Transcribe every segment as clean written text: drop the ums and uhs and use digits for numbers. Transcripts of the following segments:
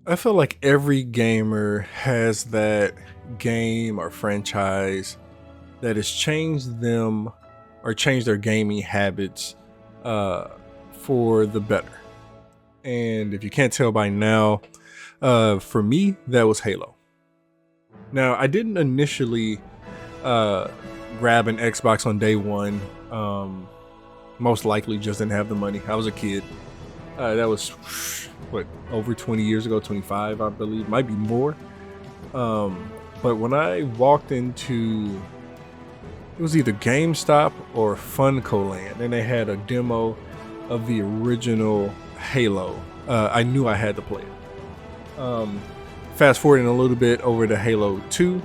I feel like every gamer has that game or franchise that has changed them or changed their gaming habits uh, for the better. And if you can't tell by now, for me, that was Halo. Now, I didn't initially uh, grab an Xbox on day one. Most likely just didn't have the money. I was a kid. That was what, over 20 years ago, 25, I believe, might be more. But when I walked into, it was either GameStop or Funco Land, and they had a demo of the original Halo. I knew I had to play it. Fast forwarding a little bit over to Halo 2,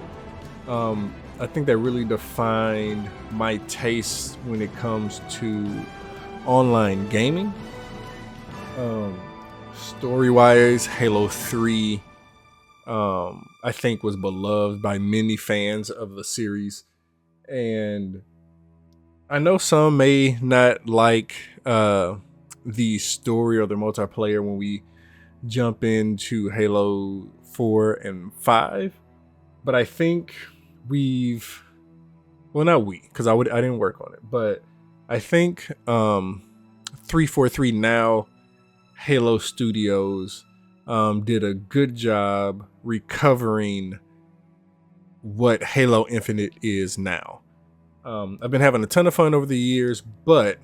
I think that really defined my taste when it comes to online gaming. Story wise, Halo 3, I think, was beloved by many fans of the series. And I know some may not like the story or the multiplayer when we jump into Halo 4 and 5, but I think we've, well, not we, because I didn't work on it, but I think 343 now Halo Studios did a good job recovering what Halo Infinite is now. I've been having a ton of fun over the years, but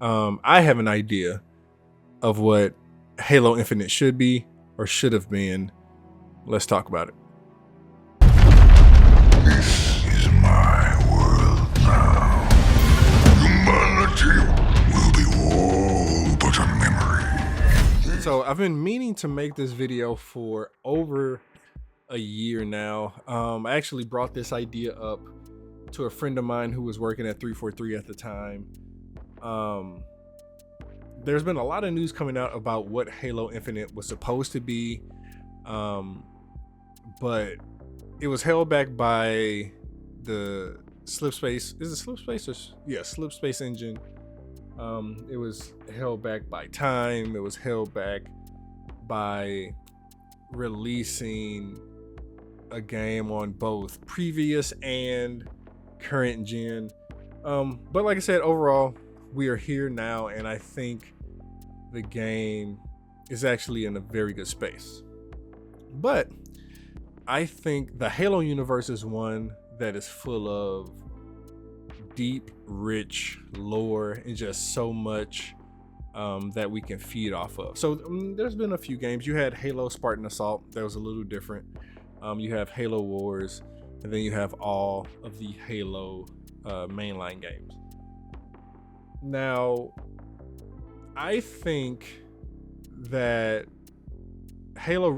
I have an idea of what Halo Infinite should be or should have been. Let's talk about it. This is my world now. Humanity will be all but a memory. So I've been meaning to make this video for over a year now. I actually brought this idea up to a friend of mine who was working at 343 at the time. There's been a lot of news coming out about what Halo Infinite was supposed to be, but it was held back by the Slipspace. Is it Slipspace? Yeah, Slipspace engine. It was held back by time. It was held back by releasing a game on both previous and current gen. But like I said, overall, we are here now, and I think the game is actually in a very good space. But I think the Halo universe is one that is full of deep, rich lore and just so much that we can feed off of. So there's been a few games. You had Halo Spartan Assault, that was a little different. You have Halo Wars, and then you have all of the Halo mainline games. Now, I think that Halo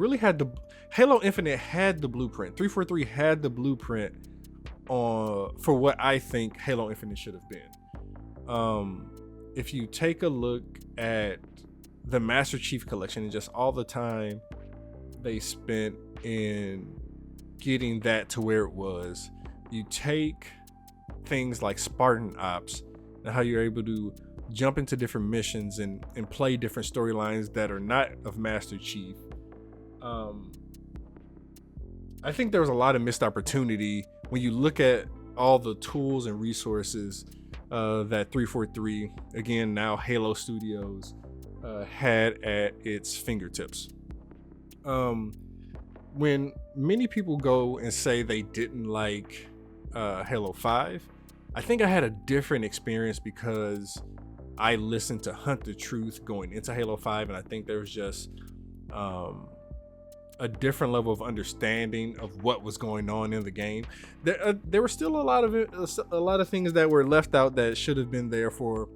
Infinite had the blueprint. 343 had the blueprint for what I think Halo Infinite should have been. If you take a look at the Master Chief Collection and just all the time they spent in getting that to where it was, you take things like Spartan Ops and how you're able to jump into different missions and play different storylines that are not of Master Chief. I think there was a lot of missed opportunity when you look at all the tools and resources that 343, again now Halo Studios, had at its fingertips. When many people go and say they didn't like Halo 5, I think I had a different experience because I listened to Hunt the Truth going into Halo 5, and I think there was just a different level of understanding of what was going on in the game. There were still a lot of things that were left out that should have been there for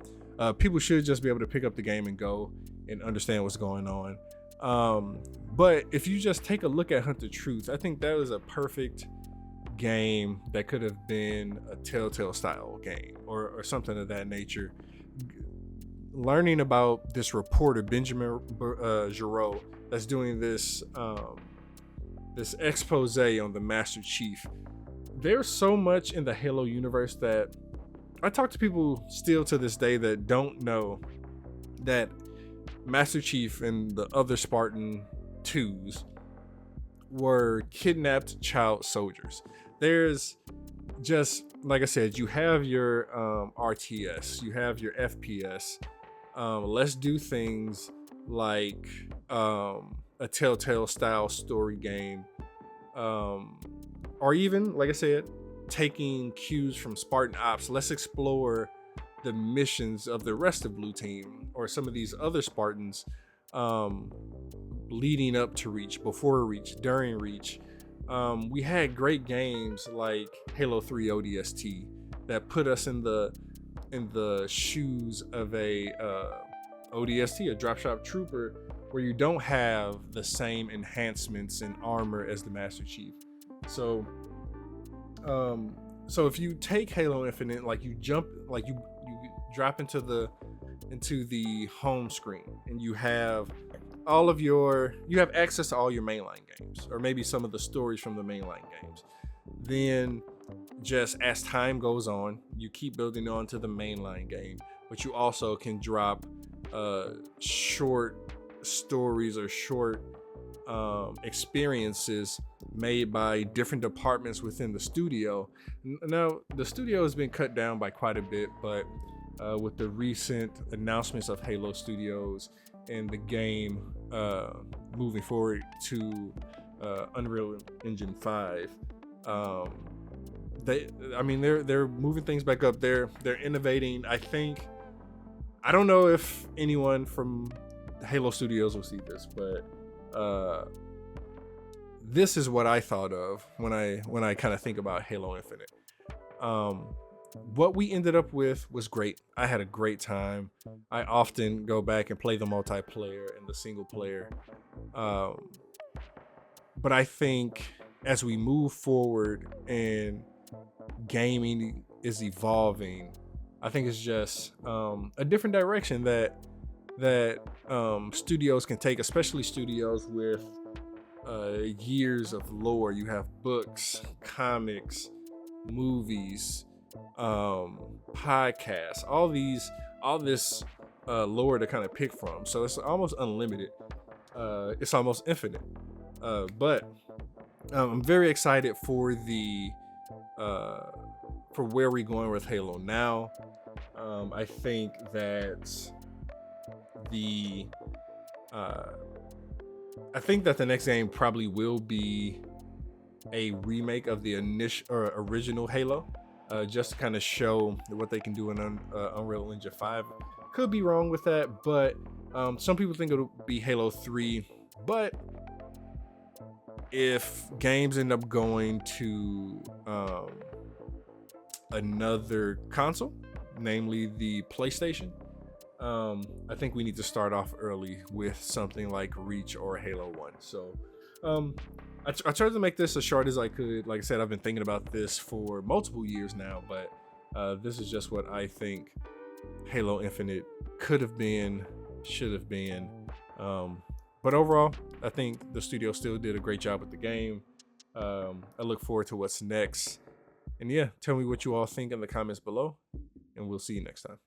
people. Should just be able to pick up the game and go and understand what's going on. But if you just take a look at Hunt the Truth, I think that was a perfect game that could have been a Telltale style game or something of that nature. Learning about this reporter Benjamin Giraud that's doing this this expose on the Master Chief. There's so much in the Halo universe that I talk to people still to this day that don't know that Master Chief and the other Spartan, 343 and 5 are twos were kidnapped child soldiers. There's just, like I said, you have your RTS, you have your FPS. Let's do things like a Telltale style story game, or even, like I said, taking cues from Spartan Ops. Let's explore the missions of the rest of Blue Team or some of these other Spartans, leading up to Reach, before Reach, during Reach. We had great games like Halo 3 ODST that put us in the shoes of a ODST, a drop shop trooper, where you don't have the same enhancements and armor as the Master Chief. So if you take Halo Infinite, like you drop into the home screen, and you have access to all your mainline games, or maybe some of the stories from the mainline games. Then, just as time goes on, you keep building on to the mainline game, but you also can drop short stories or short experiences made by different departments within the studio. Now, the studio has been cut down by quite a bit, but with the recent announcements of Halo Studios and the game moving forward to Unreal Engine 5, they're moving things back up. They're innovating. I don't know if anyone from Halo Studios will see this, but this is what I thought of when I kind of think about Halo Infinite. What we ended up with was great. I had a great time. I often go back and play the multiplayer and the single player. But I think as we move forward and gaming is evolving, I think it's just a different direction that studios can take, especially studios with years of lore. You have books, comics, movies, podcasts, all this lore to kind of pick from. So it's almost unlimited. It's almost infinite. But I'm very excited for where we're going with Halo now. I think that the next game probably will be a remake of the original Halo, just to kind of show what they can do in Unreal Engine 5. Could be wrong with that, but some people think it'll be Halo 3. But if games end up going to another console, namely the PlayStation, I think we need to start off early with something like Reach or Halo 1. So I tried to make this as short as I could. Like I said, I've been thinking about this for multiple years now, but this is just what I think Halo Infinite could have been, should have been. But overall, I think the studio still did a great job with the game. I look forward to what's next. And yeah, tell me what you all think in the comments below, and we'll see you next time.